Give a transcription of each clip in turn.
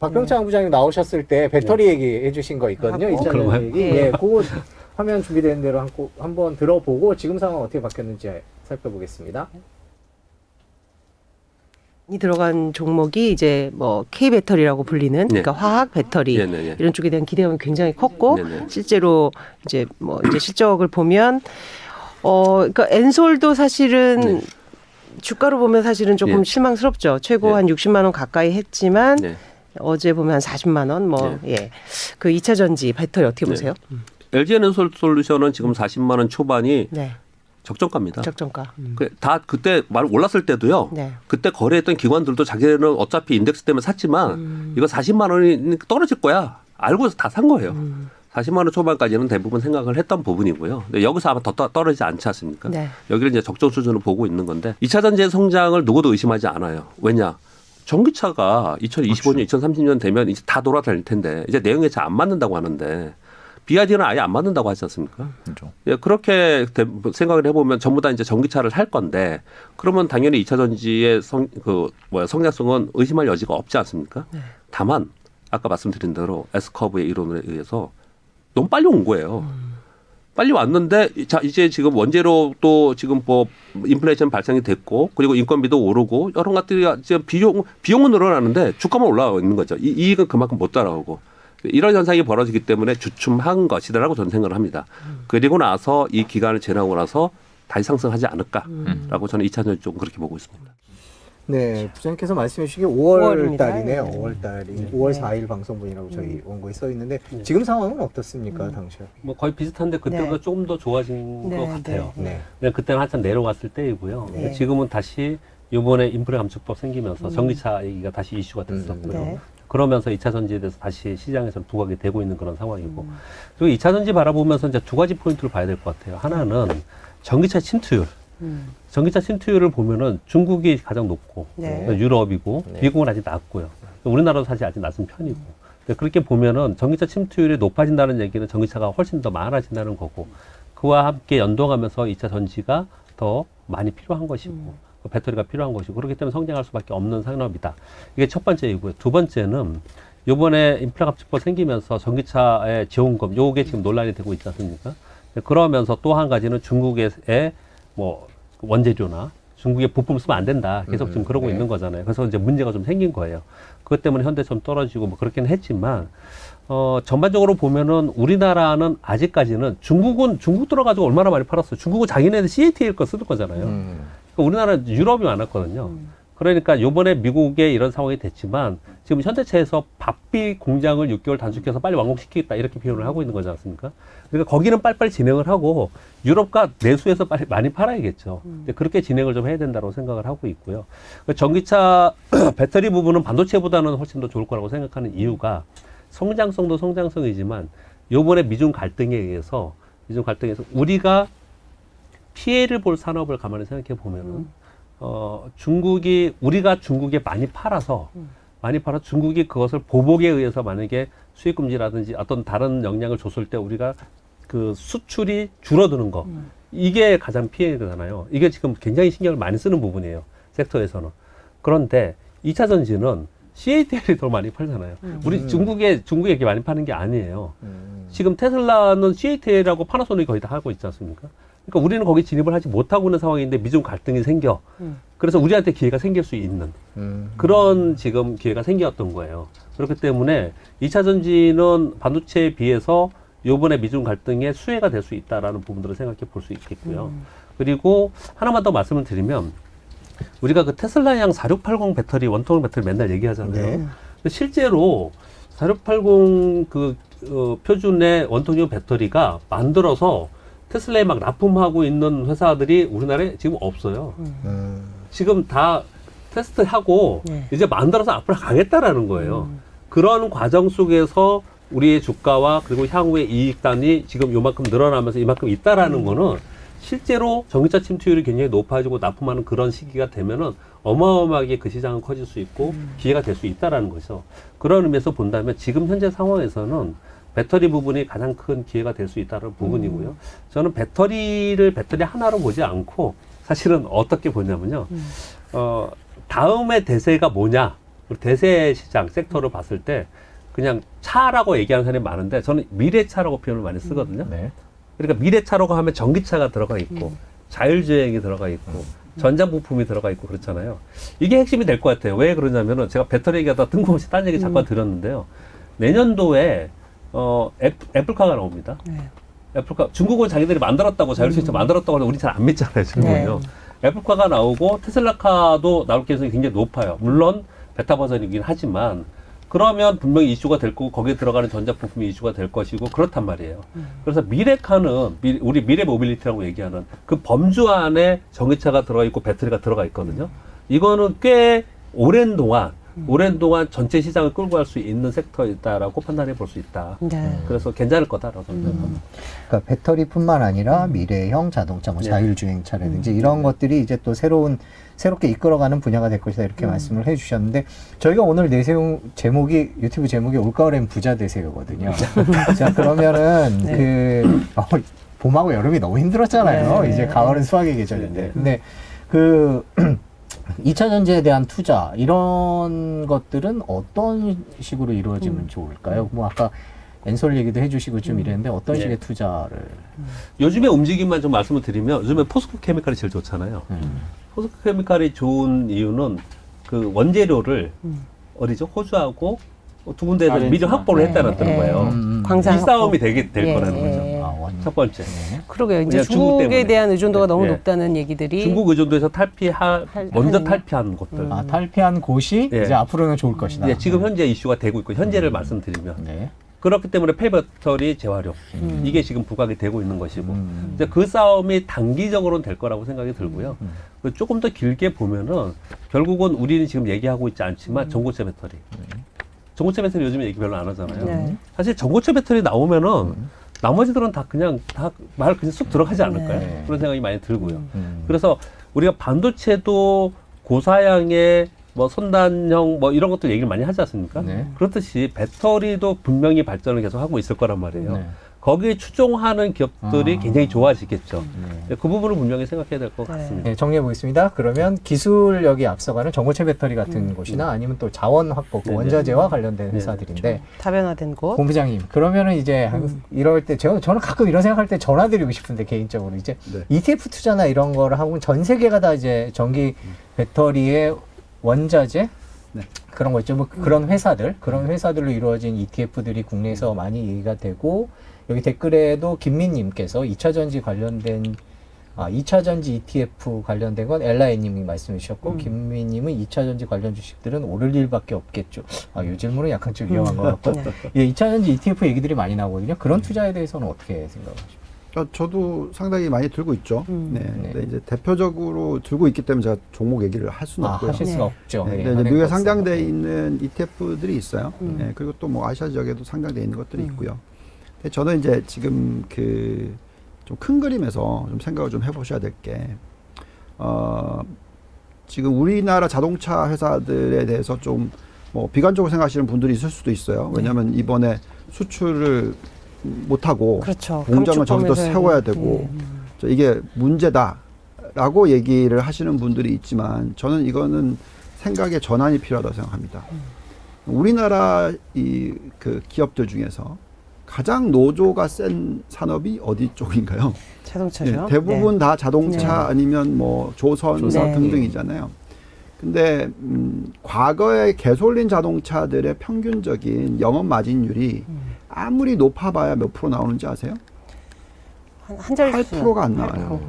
박병창 부장님 나오셨을 때 배터리 얘기해 주신 거 있거든요. 하고. 2차전지 얘기. 예, 그거 화면 준비된 대로 한번 들어보고 지금 상황 어떻게 바뀌었는지 살펴보겠습니다. 이 들어간 종목이 이제 뭐 K 배터리라고 불리는 그러니까 화학 배터리 이런 쪽에 대한 기대감이 굉장히 컸고 실제로 이제 뭐 이제 실적을 보면 그러니까 엔솔도 사실은 주가로 보면 사실은 조금 실망스럽죠. 최고 한 60만 원 가까이 했지만 어제 보면 한 40만 원 뭐 그 2차 전지 배터리 어떻게 보세요? LG에너솔루션은 지금 40만 원 초반이 적정가입니다. 적정가. 다 그때 말 올랐을 때도요. 그때 거래했던 기관들도 자기네는 어차피 인덱스 때문에 샀지만 이거 40만 원이 떨어질 거야. 알고서 다 산 거예요. 40만 원 초반까지는 대부분 생각을 했던 부분이고요. 근데 여기서 아마 더 떨어지지 않지 않습니까? 여기를 이제 적정 수준으로 보고 있는 건데 2차 전지의 성장을 누구도 의심하지 않아요. 왜냐? 전기차가 2025년, 2030년 되면 이제 다 돌아다닐 텐데 이제 내용이 잘 안 맞는다고 하는데 BYD는 아예 안 맞는다고 하지 않습니까? 그렇죠. 예, 그렇게 생각을 해보면 전부 다 이제 전기차를 할 건데 그러면 당연히 2차 전지의 성장성은 의심할 여지가 없지 않습니까? 다만 아까 말씀드린 대로 S커브의 이론에 의해서 너무 빨리 온 거예요. 빨리 왔는데 자 이제 지금 원재료 또 지금 뭐 인플레이션 발생이 됐고 그리고 인건비도 오르고 여러 것들이 지금 비용은 늘어나는데 주가만 올라가고 있는 거죠. 이익은 그만큼 못 따라오고. 이런 현상이 벌어지기 때문에 주춤한 것이다라고 저는 생각을 합니다. 그리고 나서 이 기간을 지나고 나서 다시 상승하지 않을까라고 저는 2차 전지 쪽은 그렇게 보고 있습니다. 네, 부장님께서 말씀해 주신 게 5월 달이네요. 5월 달이. 네. 5월 4일 방송분이라고 저희 원고에 써 있는데 지금 상황은 어떻습니까, 당시에? 뭐 거의 비슷한데 그때보다 조금 더 좋아진 것 같아요. 네. 그때는 한참 내려갔을 때이고요. 근데 지금은 다시 이번에 인프레 감축법 생기면서 전기차 얘기가 다시 이슈가 됐었고요. 그러면서 2차 전지에 대해서 다시 시장에서 부각이 되고 있는 그런 상황이고. 그리고 2차 전지 바라보면서 이제 두 가지 포인트를 봐야 될 것 같아요. 하나는 전기차 침투율. 전기차 침투율을 보면은 중국이 가장 높고 유럽이고 미국은 아직 낮고요. 우리나라도 사실 아직 낮은 편이고. 그렇게 보면은 전기차 침투율이 높아진다는 얘기는 전기차가 훨씬 더 많아진다는 거고 그와 함께 연동하면서 2차 전지가 더 많이 필요한 것이고 배터리가 필요한 것이고 그렇기 때문에 성장할 수밖에 없는 산업이다. 이게 첫 번째이고요. 두 번째는 이번에 인프라 감축법 생기면서 전기차의 지원금 요게 지금 논란이 되고 있지 않습니까? 그러면서 또 한 가지는 중국의 뭐 원재료나 중국의 부품 쓰면 안 된다. 계속 지금 그러고 있는 거잖아요. 그래서 이제 문제가 좀 생긴 거예요. 그것 때문에 현대 좀 떨어지고 뭐 그렇긴 했지만 전반적으로 보면은 우리나라는 아직까지는 중국 들어가지고 얼마나 많이 팔았어요. 중국은 자기네들 CATL 거 쓰는 거잖아요. 그러니까 우리나라는 유럽이 많았거든요. 그러니까 요번에 미국에 이런 상황이 됐지만 지금 현대차에서 바삐 공장을 6개월 단축해서 빨리 완공시키겠다 이렇게 표현을 하고 있는 거지 않습니까? 그러니까 거기는 빨리빨리 진행을 하고 유럽과 내수해서 빨리 많이 팔아야겠죠. 그렇게 진행을 좀 해야 된다고 생각을 하고 있고요. 전기차 배터리 부분은 반도체보다는 훨씬 더 좋을 거라고 생각하는 이유가 성장성도 성장성이지만 요번에 미중 갈등에 의해서 우리가 피해를 볼 산업을 가만히 생각해 보면은 우리가 중국에 많이 팔아서 중국이 그것을 보복에 의해서 만약에 수입 금지라든지 어떤 다른 영향을 줬을 때 우리가 그 수출이 줄어드는 거 이게 가장 피해잖아요. 이게 지금 굉장히 신경을 많이 쓰는 부분이에요. 섹터에서는. 그런데 2차 전지는 CATL이 더 많이 팔잖아요. 우리 중국에 이렇게 많이 파는 게 아니에요. 지금 테슬라는 CATL하고 파나소닉이 거의 다 하고 있지 않습니까? 그러니까 우리는 거기 진입을 하지 못하고 있는 상황인데 미중 갈등이 생겨. 그래서 우리한테 기회가 생길 수 있는 그런 지금 기회가 생겼던 거예요. 그렇기 때문에 2차 전지는 반도체에 비해서 요번에 미중 갈등의 수혜가 될 수 있다라는 부분들을 생각해 볼 수 있겠고요. 그리고 하나만 더 말씀을 드리면 우리가 그 테슬라양 4680 배터리, 원통 배터리 맨날 얘기하잖아요. 근데 실제로 4680 표준의 원통형 배터리가 만들어서 테슬라에 막 납품하고 있는 회사들이 우리나라에 지금 없어요. 지금 다 테스트하고 이제 만들어서 앞으로 가겠다라는 거예요. 그런 과정 속에서 우리의 주가와 그리고 향후의 이익단이 지금 요만큼 늘어나면서 이만큼 있다라는 거는 실제로 전기차 침투율이 굉장히 높아지고 납품하는 그런 시기가 되면은 어마어마하게 그 시장은 커질 수 있고 기회가 될 수 있다라는 거죠. 그런 의미에서 본다면 지금 현재 상황에서는 배터리 부분이 가장 큰 기회가 될 수 있다는 부분이고요. 저는 배터리 하나로 보지 않고 사실은 어떻게 보냐면요. 다음의 대세가 뭐냐? 우리 대세 시장 섹터를 봤을 때 그냥 차라고 얘기하는 사람이 많은데 저는 미래차라고 표현을 많이 쓰거든요. 네. 그러니까 미래차라고 하면 전기차가 들어가 있고 자율주행이 들어가 있고 전자부품이 들어가 있고 그렇잖아요. 이게 핵심이 될 것 같아요. 왜 그러냐면은 제가 배터리 얘기하다 뜬금없이 딴 얘기 잠깐 드렸는데요. 내년도에 애플카가 나옵니다. 애플카 중국은 자기들이 만들었다고 자율주행차 만들었다고 하는데 우리 잘 안 믿잖아요. 지금은요. 애플카가 나오고 테슬라카도 나올 가능성이 굉장히 높아요. 물론 베타 버전이긴 하지만 그러면 분명히 이슈가 될 거고 거기에 들어가는 전자부품이 이슈가 될 것이고 그렇단 말이에요. 그래서 미래카는 우리 미래 모빌리티라고 얘기하는 그 범주 안에 전기차가 들어가 있고 배터리가 들어가 있거든요. 이거는 꽤 오랜 동안 전체 시장을 끌고 갈 수 있는 섹터이다라고 판단해 볼 수 있다. 그래서 괜찮을 거다라고 생각합니다. 그러니까 배터리뿐만 아니라 미래형 자동차, 뭐 자율주행차라든지 이런 것들이 이제 또 새롭게 이끌어가는 분야가 될 것이다 이렇게 말씀을 해주셨는데 저희가 오늘 내세운 제목이 유튜브 제목이 올가을엔 부자 되세요거든요. 자 그러면은 봄하고 여름이 너무 힘들었잖아요. 이제 가을은 수확의 계절인데 근데 2차 전지에 대한 투자 이런 것들은 어떤 식으로 이루어지면 좋을까요? 뭐 아까 엔솔 얘기도 해주시고 좀 이랬는데 어떤 식의 투자를 요즘에 움직임만 좀 말씀을 드리면 요즘에 포스코 케미칼이 제일 좋잖아요. 포스코 케미칼이 좋은 이유는 그 원재료를 어디죠? 호주하고 두 군데에서 미리 확보를 했다는 거예요. 광산 이 싸움이 될 거라는 거죠. 첫 번째. 그러게요. 이제 중국에 대한 의존도가 너무 높다는 얘기들이 중국 의존도에서 먼저 탈피한 곳들. 탈피한 곳이 이제 앞으로는 좋을 것이다. 지금 현재 이슈가 되고 있고 현재를 말씀드리면 그렇기 때문에 폐배터리 재활용 이게 지금 부각이 되고 있는 것이고 이제 그 싸움이 단기적으로는 될 거라고 생각이 들고요. 조금 더 길게 보면은 결국은 우리는 지금 얘기하고 있지 않지만 전고체 배터리. 전고체 배터리 요즘에 얘기 별로 안 하잖아요. 사실 전고체 배터리 나오면은 나머지들은 다 말 그냥 쑥 들어가지 않을까요? 그런 생각이 많이 들고요. 그래서 우리가 반도체도 고사양의 뭐 선단형 뭐 이런 것들 얘기를 많이 하지 않습니까? 그렇듯이 배터리도 분명히 발전을 계속 하고 있을 거란 말이에요. 거기에 추종하는 기업들이 굉장히 좋아지겠죠. 그 부분을 분명히 생각해야 될 것 같습니다. 정리해 보겠습니다. 그러면 기술력이 앞서가는 전고체 배터리 같은 곳이나 아니면 또 자원 확보, 원자재와 관련된 회사들인데 다변화된 곳. 본부장님, 그러면은 이제 이럴 때 저는 가끔 이런 생각할 때 전화드리고 싶은데 개인적으로 이제 ETF 투자나 이런 거를 하고 전 세계가 다 이제 전기 배터리의 원자재 그런 거 있죠. 뭐 그런 회사들로 이루어진 ETF들이 국내에서 많이 얘기가 되고 여기 댓글에도 김민님께서 2차 전지 관련된 2차 전지 ETF 관련된 건 엘라이님이 말씀해 주셨고 김민님은 2차 전지 관련 주식들은 오를 일밖에 없겠죠. 이 질문은 약간 좀 위험한 것 같고 2차 전지 ETF 얘기들이 많이 나오거든요. 그런 투자에 대해서는 어떻게 생각하십니까? 저도 상당히 많이 들고 있죠. 근데 이제 대표적으로 들고 있기 때문에 제가 종목 얘기를 할 수는 없고요. 하실 수가 없죠. 근데 이제 미국에 상장되어 있는 ETF들이 있어요. 그리고 또 뭐 아시아 지역에도 상장되어 있는 것들이 있고요. 근데 저는 이제 지금 좀 큰 그림에서 좀 생각을 좀 해보셔야 될 게, 지금 우리나라 자동차 회사들에 대해서 좀 뭐 비관적으로 생각하시는 분들이 있을 수도 있어요. 왜냐하면 이번에 수출을 못하고 공장을 저기도 세워야 되고 이게 문제다라고 얘기를 하시는 분들이 있지만 저는 이거는 생각의 전환이 필요하다고 생각합니다. 우리나라 그 기업들 중에서 가장 노조가 센 산업이 어디 쪽인가요? 자동차죠. 대부분 다 자동차 아니면 뭐 조선 등등이잖아요. 근데 과거의 개솔린 자동차들의 평균적인 영업 마진율이 아무리 높아봐야 몇 프로 나오는지 아세요? 한 자릿수. 8%가 안 나와요.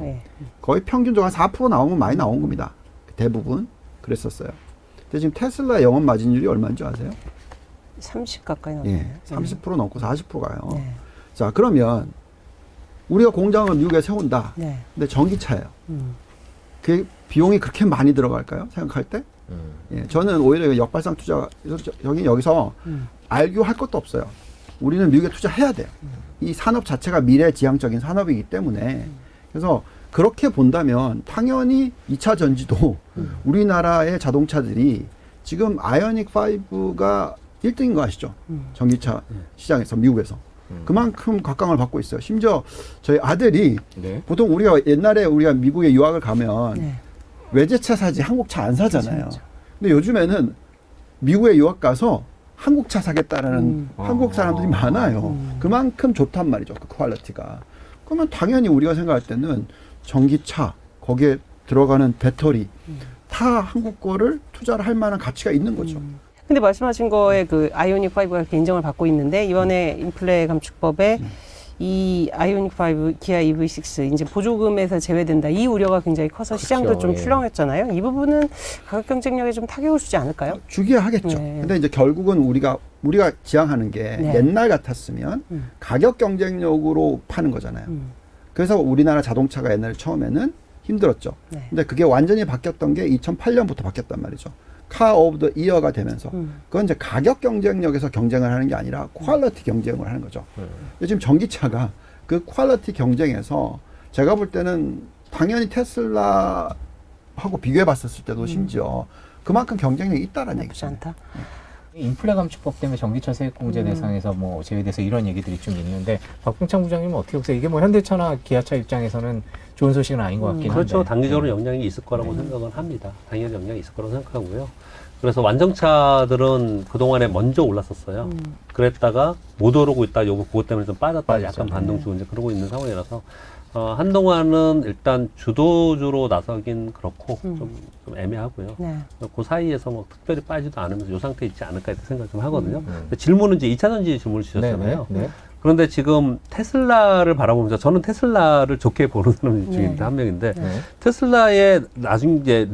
거의 평균적으로 한 4% 나오면 많이 나온 겁니다. 대부분 그랬었어요. 근데 지금 테슬라 영업 마진율이 얼마인지 아세요? 30 가까이 나와요. 30% 넘고 40% 가요. 자, 그러면 우리가 공장을 미국에 세운다. 근데 전기차예요. 그 비용이 그렇게 많이 들어갈까요? 생각할 때? 저는 오히려 역발상 투자, 여기서 알교할 것도 없어요. 우리는 미국에 투자해야 돼요. 이 산업 자체가 미래지향적인 산업이기 때문에. 그래서 그렇게 본다면 당연히 2차 전지도 우리나라의 자동차들이 지금 아이오닉 5가 1등인 거 아시죠? 전기차 시장에서, 미국에서. 그만큼 각광을 받고 있어요. 심지어 저희 아들이 보통 우리가 옛날에 우리가 미국에 유학을 가면 외제차 사지 한국 차 안 사잖아요. 근데 요즘에는 미국에 유학 가서 한국 차 사겠다라는 한국 사람들이 많아요. 그만큼 좋단 말이죠. 그 퀄리티가. 그러면 당연히 우리가 생각할 때는 전기차, 거기에 들어가는 배터리 다 한국 거를 투자를 할 만한 가치가 있는 거죠. 근데 말씀하신 거에 그 아이오닉 5가 이렇게 인정을 받고 있는데 이번에 인플레 감축법에 이 아이오닉 5 기아 EV6 이제 보조금에서 제외된다 이 우려가 굉장히 커서 시장도 좀 출렁했잖아요. 이 부분은 가격 경쟁력에 좀 타격을 주지 않을까요? 주기야 하겠죠. 네. 근데 이제 결국은 우리가 지향하는 게 네. 옛날 같았으면 가격 경쟁력으로 파는 거잖아요. 그래서 우리나라 자동차가 옛날에 처음에는 힘들었죠. 네. 근데 그게 완전히 바뀌었던 게 2008년부터 바뀌었단 말이죠. 카 오브 더 이어가 되면서 그건 이제 가격 경쟁력에서 경쟁을 하는 게 아니라 퀄리티 경쟁을 하는 거죠. 근데 지금 전기차가 그 퀄리티 경쟁에서 제가 볼 때는 당연히 테슬라하고 비교해 봤었을 때도 심지어 그만큼 경쟁력이 있다라는 나쁘지 얘기죠. 않다. 인플레 감축법 때문에 전기차 세액공제 대상에서 뭐 제외돼서 이런 얘기들이 좀 있는데 박봉창 부장님은 어떻게 보세요? 이게 뭐 현대차나 기아차 입장에서는 좋은 소식은 아닌 것 같긴 한데. 그렇죠. 단기적으로 영향이 있을 거라고 생각은 합니다. 당연히 영향이 있을 거라고 생각하고요. 그래서 완정차들은 그동안에 먼저 올랐었어요. 그랬다가 못 오르고 있다. 요거 그것 때문에 좀 빠졌다. 약간 반등 주고 이제 그러고 있는 상황이라서 한동안은 일단 주도주로 나서긴 그렇고 좀 애매하고요. 네. 그 사이에서 뭐 특별히 빠지도 않으면서 이 상태에 있지 않을까 이렇게 생각 좀 하거든요. 근데 질문은 이제 2차 전지 질문을 주셨잖아요. 네. 그런데 지금 테슬라를 바라보면서 저는 테슬라를 좋게 보는 사람 중에 한 명인데 네. 테슬라의 나중 이제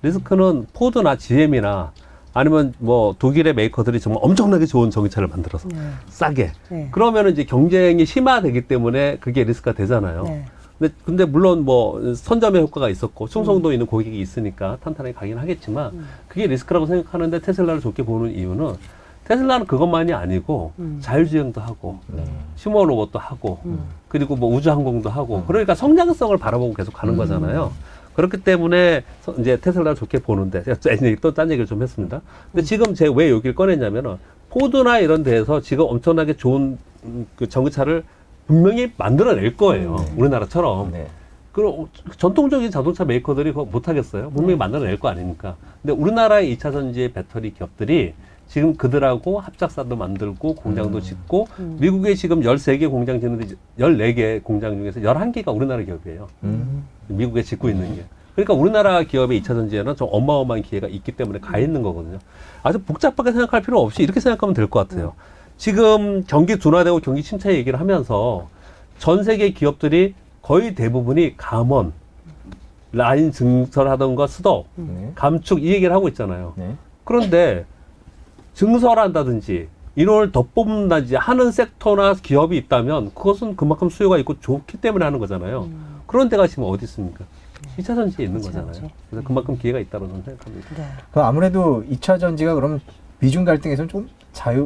리스크는 포드나 GM이나 아니면 뭐 독일의 메이커들이 정말 엄청나게 좋은 전기차를 만들어서 싸게. 네. 그러면은 이제 경쟁이 심화되기 때문에 그게 리스크가 되잖아요. 네. 근데 물론 뭐 선점의 효과가 있었고 충성도 있는 고객이 있으니까 탄탄하게 가긴 하겠지만 그게 리스크라고 생각하는데 테슬라를 좋게 보는 이유는 테슬라는 그것만이 아니고 자율주행도 하고 심어 로봇도 하고 그리고 뭐 우주항공도 하고 그러니까 성장성을 바라보고 계속 가는 거잖아요. 그렇기 때문에 이제 테슬라를 좋게 보는데 제가 또 딴 얘기를 좀 했습니다. 근데 지금 제가 왜 여기를 꺼냈냐면은 포드나 이런 데에서 지금 엄청나게 좋은 그 전기차를 분명히 만들어낼 거예요. 우리나라처럼. 네. 그럼 전통적인 자동차 메이커들이 그거 못하겠어요? 분명히 만들어낼 거 아닙니까? 근데 우리나라의 2차 전지 배터리 기업들이 지금 그들하고 합작사도 만들고 공장도 짓고 미국에 지금 13개 공장 짓는데 14개 공장 중에서 11개가 우리나라 기업이에요. 미국에 짓고 있는 게. 그러니까 우리나라 기업의 2차 전지에는 좀 어마어마한 기회가 있기 때문에 가 있는 거거든요. 아주 복잡하게 생각할 필요 없이 이렇게 생각하면 될 것 같아요. 지금 경기 둔화되고 경기 침체 얘기를 하면서 전 세계 기업들이 거의 대부분이 감원, 라인 증설하던가 수도, 감축 이 얘기를 하고 있잖아요. 네. 그런데 증설한다든지 인원을 더 뽑는다든지 하는 섹터나 기업이 있다면 그것은 그만큼 수요가 있고 좋기 때문에 하는 거잖아요. 그런 데가 지금 어디 있습니까? 2차 전지에 있는 거잖아요. 그래서 그만큼 기회가 있다고 저는 생각합니다. 네. 그 아무래도 2차 전지가 그럼 미중 갈등에서는 좀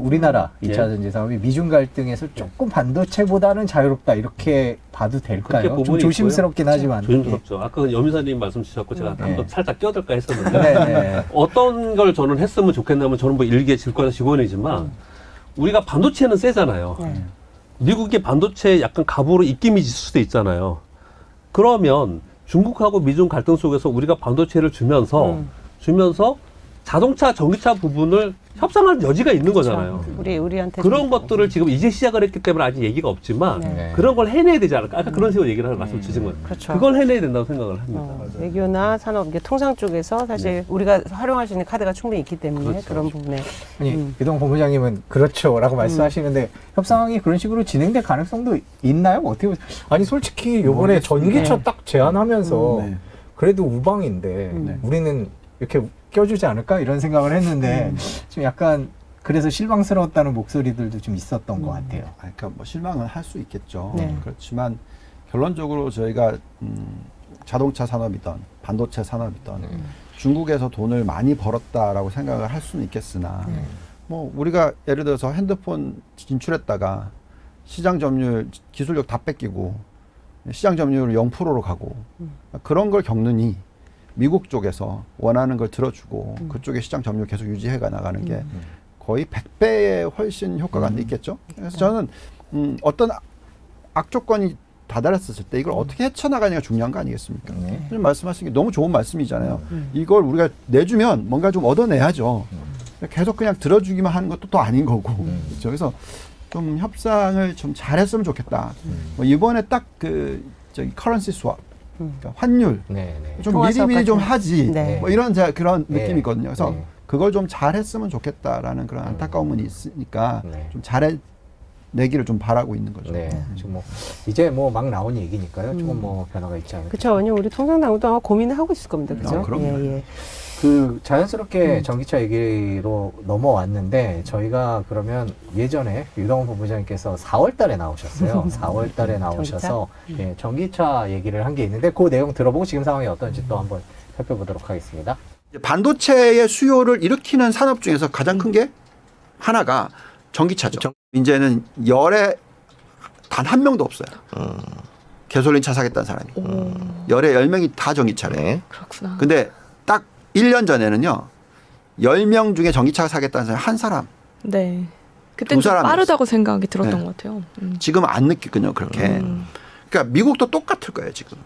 우리나라 2차 전지 사업이 미중 갈등에서 조금 반도체보다는 자유롭다 이렇게 봐도 될까요? 좀 조심스럽긴 하지만. 조심스럽죠. 아까 염희사님 말씀 주셨고 제가 한번 살짝 끼어들까 했었는데 네. 어떤 걸 저는 했으면 좋겠냐면 저는 뭐 일개 질권의 직원이지만 우리가 반도체는 세잖아요. 미국이 반도체 약간 갑으로 입김이 있을 수도 있잖아요. 그러면 중국하고 미중 갈등 속에서 우리가 반도체를 주면서 자동차, 전기차 부분을 협상할 여지가 있는 거잖아요. 우리한테 그런 것들을 지금 이제 시작을 했기 때문에 아직 얘기가 없지만 그런 걸 해내야 되지 않을까? 아까 그런 식으로 얘기를 하는 말씀 주신 거예요. 그렇죠. 그걸 해내야 된다고 생각을 합니다. 외교나 산업, 이게 통상 쪽에서 사실 우리가 활용할 수 있는 카드가 충분히 있기 때문에 그런 부분에. 아니, 이동 본부장님은 그렇죠라고 말씀하시는데 협상이 그런 식으로 진행될 가능성도 있나요? 어떻게 보세요? 아니 솔직히 요번에 전기차 딱 제안하면서 그래도 우방인데 우리는 이렇게 껴주지 않을까 이런 생각을 했는데 좀 약간 그래서 실망스러웠다는 목소리들도 좀 있었던 것 같아요. 그러니까 뭐 실망은 할 수 있겠죠. 그렇지만 결론적으로 저희가 자동차 산업이든 반도체 산업이든 중국에서 돈을 많이 벌었다라고 생각을 할 수는 있겠으나 뭐 우리가 예를 들어서 핸드폰 진출했다가 시장 점유율 기술력 다 뺏기고 시장 점유율 0%로 가고 그런 걸 겪느니 미국 쪽에서 원하는 걸 들어주고 그쪽에 시장 점유율 계속 유지해가 나가는 게 거의 100배의 훨씬 효과가 있겠죠. 그래서 저는 어떤 악조건이 다다랐을 때 이걸 어떻게 헤쳐나가냐가 중요한 거 아니겠습니까? 지금 말씀하신 게 너무 좋은 말씀이잖아요. 이걸 우리가 내주면 뭔가 좀 얻어내야죠. 계속 그냥 들어주기만 하는 것도 또 아닌 거고. 그렇죠? 그래서 좀 협상을 좀 잘했으면 좋겠다. 뭐 이번에 딱 그 저기 커런시 스왑, 그러니까 환율 좀 미리미리 좀 하지. 뭐 이런 그런 느낌이 있거든요. 그래서 그걸 좀 잘했으면 좋겠다라는 그런 안타까움은 있으니까 좀 잘해내기를 좀 바라고 있는 거죠. 지금 뭐 이제 뭐 막 나온 얘기니까요. 조금 뭐 변화가 있지 않을까. 그렇죠. 왜냐면 우리 통상당도 아마 고민을 하고 있을 겁니다. 그죠? 그럼요. 그 자연스럽게 전기차 얘기로 넘어왔는데 저희가 그러면 예전에 유동훈 본부장님께서 4월 달에 나오셨어요. 4월 달에 나오셔서 전기차 얘기를 한 게 있는데 그 내용 들어보고 지금 상황이 어떤지 또 한번 살펴보도록 하겠습니다. 반도체의 수요를 일으키는 산업 중에서 가장 큰 게 하나가 전기차죠. 이제는 열에 단 한 명도 없어요. 가솔린 차 사겠다는 사람이. 열에 10명이 다 전기차래. 그렇구나. 근데 딱 1년 전에는요. 10명 중에 전기차 사겠다는 사람이 한 사람. 네. 그때 두 좀 사람이었어요. 빠르다고 생각이 들었던 네. 것 같아요. 지금 안 느끼거든요. 그렇게. 그러니까 미국도 똑같을 거예요. 지금.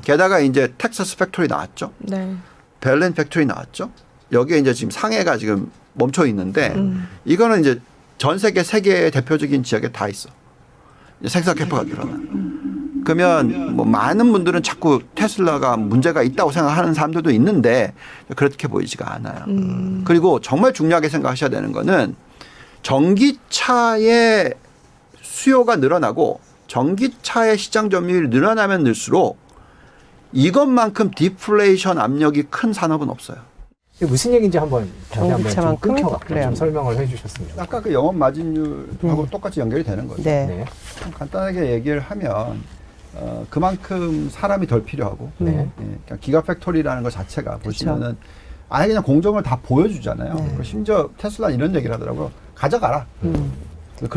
게다가 이제 텍사스 팩토리 나왔죠. 네. 베를린 팩토리 나왔죠. 여기에 이제 지금 상해가 지금 멈춰 있는데 이거는 이제 전 세계 세 개의 대표적인 지역에 다 있어. 생산 캐파가 늘어나. 그러면 뭐 많은 분들은 자꾸 테슬라가 문제가 있다고 생각하는 사람들도 있는데 그렇게 보이지가 않아요. 그리고 정말 중요하게 생각하셔야 되는 거는 전기차의 수요가 늘어나고 전기차의 시장 점유율이 늘어나면 늘수록 이것만큼 디플레이션 압력이 큰 산업은 없어요. 이게 무슨 얘기인지 한번 다시 한번 좀 전기차만큼 끊겨갖고 좀 설명을 해주셨으면 좋겠습니다. 아까 그 영업 마진율하고 똑같이 연결이 되는 거죠. 네. 좀 간단하게 얘기를 하면 그만큼 사람이 덜 필요하고 그러니까 기가 팩토리라는 것 자체가 보시면은 아예 그냥 공정을 다 보여주잖아요. 심지어 테슬라 이런 얘기를 하더라고요. 가져가라.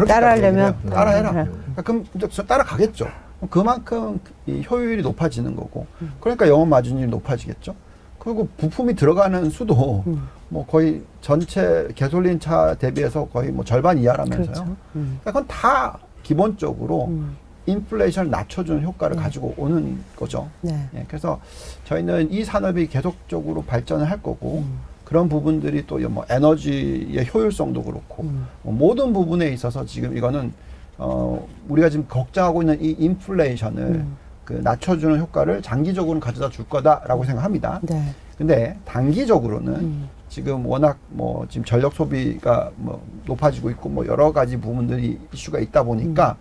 따라하려면 따라해라. 그러니까 그럼 이제 따라가겠죠. 그만큼 이 효율이 높아지는 거고. 그러니까 영업 마진율이 높아지겠죠. 그리고 부품이 들어가는 수도 뭐 거의 전체 가솔린 차 대비해서 거의 뭐 절반 이하라면서요. 그렇죠. 그러니까 그건 다 기본적으로 인플레이션을 낮춰주는 효과를 가지고 오는 거죠. 예, 그래서 저희는 이 산업이 계속적으로 발전을 할 거고 그런 부분들이 또 뭐 에너지의 효율성도 그렇고 뭐 모든 부분에 있어서 지금 이거는 우리가 지금 걱정하고 있는 이 인플레이션을 그 낮춰주는 효과를 장기적으로는 가져다 줄 거다라고 생각합니다. 근데 단기적으로는 지금 워낙 뭐 지금 전력 소비가 뭐 높아지고 있고 뭐 여러 가지 부분들이 이슈가 있다 보니까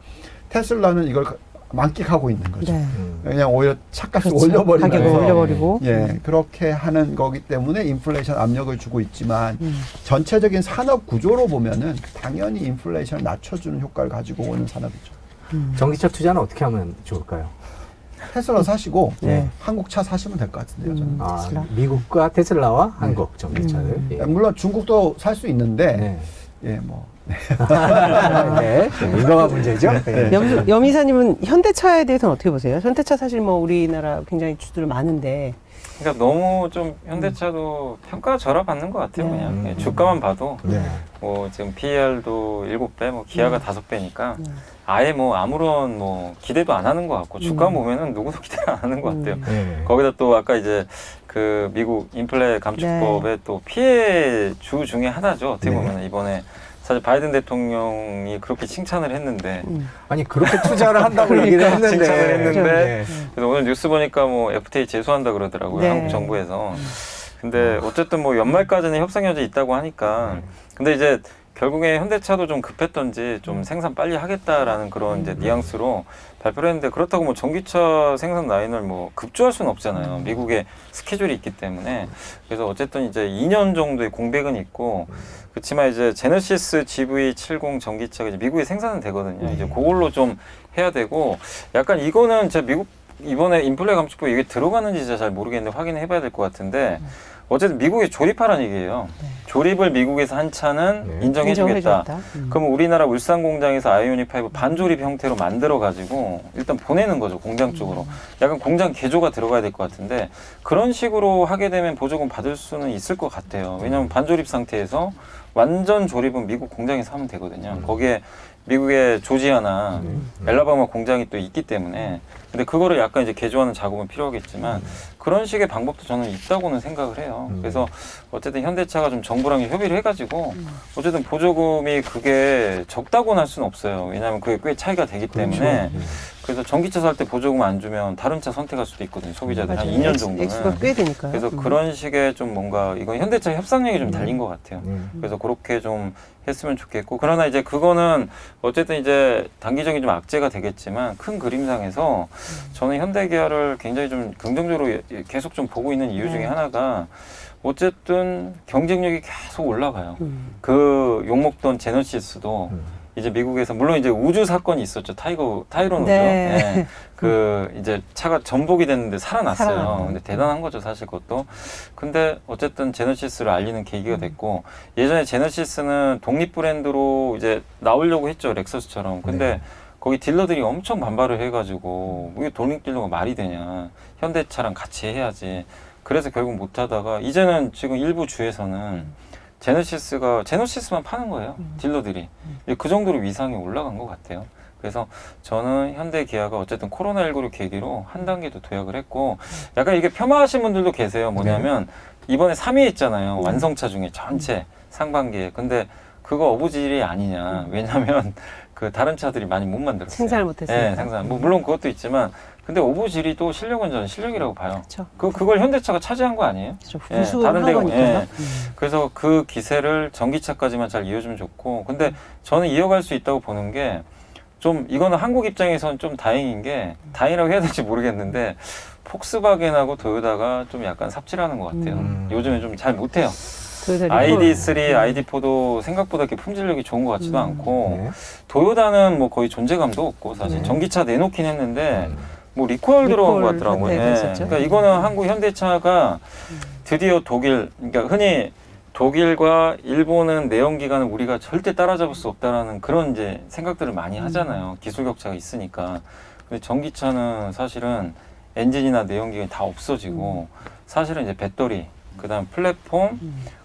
테슬라는 이걸 만끽하고 있는 거죠. 그냥 오히려 차값을 올려버리면서 가격을 올려버리고 그렇게 하는 거기 때문에 인플레이션 압력을 주고 있지만 전체적인 산업 구조로 보면은 당연히 인플레이션을 낮춰주는 효과를 가지고 오는 산업이죠. 전기차 투자는 어떻게 하면 좋을까요? 테슬라 사시고 한국 차 사시면 될 것 같은데요. 저는. 미국과 테슬라와 한국 전기차를. 물론 중국도 살 수 있는데 뭐. 이거가 문제죠. 염 이사님은 현대차에 대해서는 어떻게 보세요? 현대차 사실 뭐 우리나라 굉장히 주들 많은데. 그러니까 너무 좀 현대차도 평가 절하받는 것 같아요. 그냥 주가만 봐도 뭐 지금 PER도 7배, 뭐 기아가 5배니까 아예 뭐 아무런 뭐 기대도 안 하는 것 같고 주가 보면은 누구도 기대를 안 하는 것 같아요. 거기다 또 아까 이제 그 미국 인플레 감축법의 또 피해 주 중에 하나죠. 어떻게 보면 이번에 사실 바이든 대통령이 그렇게 칭찬을 했는데 아니 그렇게 투자를 한다고 얘기를 했는데 칭찬을 했는데 그래서 오늘 뉴스 보니까 뭐 FTA 제소한다 그러더라고요. 한국 정부에서. 근데 어쨌든 뭐 연말까지는 협상 여지 있다고 하니까 근데 이제 결국에 현대차도 좀 급했던지 좀 생산 빨리 하겠다라는 그런 이제 뉘앙스로 발표를 했는데 그렇다고 뭐 전기차 생산 라인을 뭐 급조할 수는 없잖아요. 미국에 스케줄이 있기 때문에. 그래서 어쨌든 이제 2년 정도의 공백은 있고 그렇지만 이제 제네시스 GV70 전기차가 이제 미국에 생산은 되거든요. 이제 그걸로 좀 해야 되고 약간 이거는 제가 미국 이번에 인플레 감축법 이게 들어가는지 진짜 잘 모르겠는데 확인해 봐야 될 것 같은데 어쨌든 미국에 조립하라는 얘기예요. 조립을 미국에서 한 차는 인정해주겠다. 그럼 우리나라 울산 공장에서 아이오닉5 반조립 형태로 만들어가지고 일단 보내는 거죠. 공장 쪽으로. 약간 공장 개조가 들어가야 될 것 같은데 그런 식으로 하게 되면 보조금 받을 수는 있을 것 같아요. 왜냐하면 반조립 상태에서 완전 조립은 미국 공장에서 하면 되거든요. 거기에 미국의 조지아나 엘라바마 공장이 또 있기 때문에 근데 그거를 약간 이제 개조하는 작업은 필요하겠지만 그런 식의 방법도 저는 있다고는 생각을 해요. 그래서 어쨌든 현대차가 좀 정부랑 협의를 해가지고 어쨌든 보조금이 그게 적다고는 할 수는 없어요. 왜냐하면 그게 꽤 차이가 되기 때문에 그래서 전기차 살 때 보조금 안 주면 다른 차 선택할 수도 있거든요. 소비자들 한 2년 정도는. 액수가 꽤 되니까요. 그래서 그런 식의 좀 뭔가 이건 현대차 협상력이 좀 달린 것 같아요. 그래서 그렇게 좀 했으면 좋겠고 그러나 이제 그거는 어쨌든 이제 단기적인 좀 악재가 되겠지만 큰 그림상에서 저는 현대기아를 굉장히 좀 긍정적으로 계속 좀 보고 있는 이유 중에 하나가 어쨌든 경쟁력이 계속 올라가요. 그 욕먹던 제너시스도 이제 미국에서 물론 이제 우주 사건이 있었죠. 타이론 우주. 네. 그 이제 차가 전복이 됐는데 살아났어요. 근데 대단한 거죠, 사실 그것도. 근데 어쨌든 제너시스를 알리는 계기가 됐고 예전에 제너시스는 독립 브랜드로 이제 나오려고 했죠, 렉서스처럼. 근데 거기 딜러들이 엄청 반발을 해가지고 이게 독립 딜러가 말이 되냐? 현대차랑 같이 해야지. 그래서 결국 못 하다가 이제는 지금 일부 주에서는 제너시스만 파는 거예요. 딜러들이. 그 정도로 위상이 올라간 것 같아요. 그래서 저는 현대 기아가 어쨌든 코로나19를 계기로 한 단계 더 도약을 했고 약간 이게 폄하하신 분들도 계세요. 뭐냐면 이번에 3위 했잖아요. 완성차 중에 전체 상반기에. 근데 그거 어부질이 아니냐. 왜냐면 그 다른 차들이 많이 못 만들었어요. 생산을 못했어요. 네, 생산. 뭐 물론 그것도 있지만 근데 오브질이도 실력은 저는 실력이라고 봐요. 그쵸. 그걸 현대차가 차지한 거 아니에요? 부수를 다른 데가. 거니까요. 그래서 그 기세를 전기차까지만 잘 이어주면 좋고, 근데 저는 이어갈 수 있다고 보는 게 좀 이거는 한국 입장에서는 좀 다행인 게 다행이라고 해야 될지 모르겠는데 폭스바겐하고 도요타가 좀 약간 삽질하는 것 같아요. 요즘에 좀 잘 못해요. ID3, ID4도 생각보다 이렇게 품질력이 좋은 것 같지도 않고 도요타는 뭐 거의 존재감도 없고 사실 전기차 내놓긴 했는데 뭐 리콜 들어온 것 같더라고요. 그러니까 이거는 한국 현대차가 드디어 그러니까 흔히 독일과 일본은 내연기관을 우리가 절대 따라잡을 수 없다라는 그런 이제 생각들을 많이 하잖아요. 기술 격차가 있으니까. 근데 전기차는 사실은 엔진이나 내연기관이 다 없어지고 사실은 이제 배터리, 그다음 플랫폼,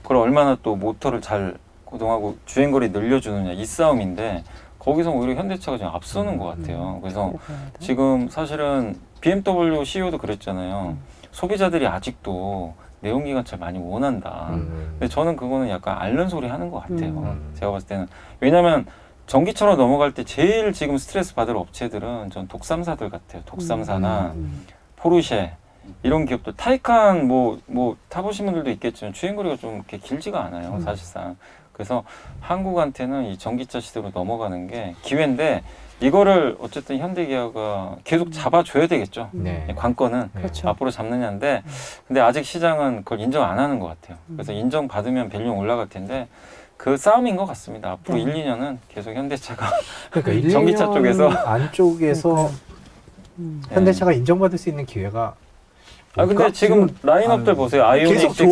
그걸 얼마나 또 모터를 잘 고동하고 주행거리 늘려주느냐 이 싸움인데 거기서 오히려 현대차가 지금 앞서는 것 같아요. 그래서 지금 사실은 BMW CEO도 그랬잖아요. 소비자들이 아직도 내연기관차 많이 원한다. 근데 저는 그거는 약간 앓는 소리 하는 것 같아요. 제가 봤을 때는. 왜냐면 전기차로 넘어갈 때 제일 지금 스트레스 받을 업체들은 전 독삼사들 같아요. 독삼사나 포르쉐 이런 기업들. 타이칸 뭐 타보신 분들도 있겠지만 주행거리가 좀 이렇게 길지가 않아요. 사실상. 그래서 한국한테는 이 전기차 시대로 넘어가는 게 기회인데 이거를 어쨌든 현대기아가 계속 잡아줘야 되겠죠. 관건은 그렇죠. 앞으로 잡느냐인데 근데 아직 시장은 그걸 인정 안 하는 것 같아요. 그래서 인정받으면 밸류는 올라갈 텐데 그 싸움인 것 같습니다. 앞으로 1, 2년은 계속 현대차가 그러니까 전기차 쪽에서 안쪽에서 현대차가 인정받을 수 있는 기회가 근데 지금 라인업들 보세요. 아이오닉 계속 6.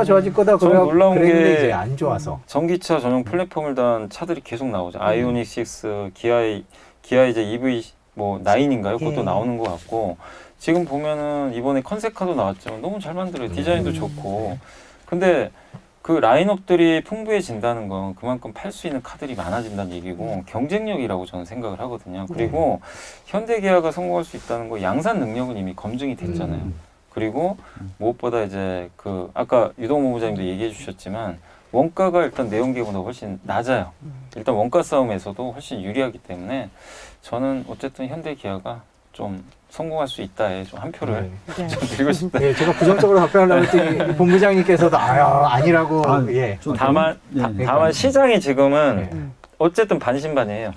좋아질 거다 전 놀라운 게 이제 안 좋아서 전기차 전용 플랫폼을 단 차들이 계속 나오죠. 아이오닉 6, 기아 이제 EV 뭐 9인가요? 그것도 나오는 것 같고 지금 보면은 이번에 컨셉카도 나왔지만 너무 잘 만들어요. 디자인도 좋고. 근데 그 라인업들이 풍부해진다는 건 그만큼 팔 수 있는 카들이 많아진다는 얘기고 경쟁력이라고 저는 생각을 하거든요. 그리고 현대기아가 성공할 수 있다는 거 양산 능력은 이미 검증이 됐잖아요. 그리고 무엇보다 이제 그 아까 유동호 본부장님도 얘기해 주셨지만 원가가 일단 내연기관보다 훨씬 낮아요. 일단 원가 싸움에서도 훨씬 유리하기 때문에 저는 어쨌든 현대기아가 좀 성공할 수 있다에 좀 한 표를 좀 드리고 싶다. 제가 부정적으로 답변하려고 했더니 본부장님께서도 아니라고. 다만 시장이 지금은 어쨌든 반신반의해요.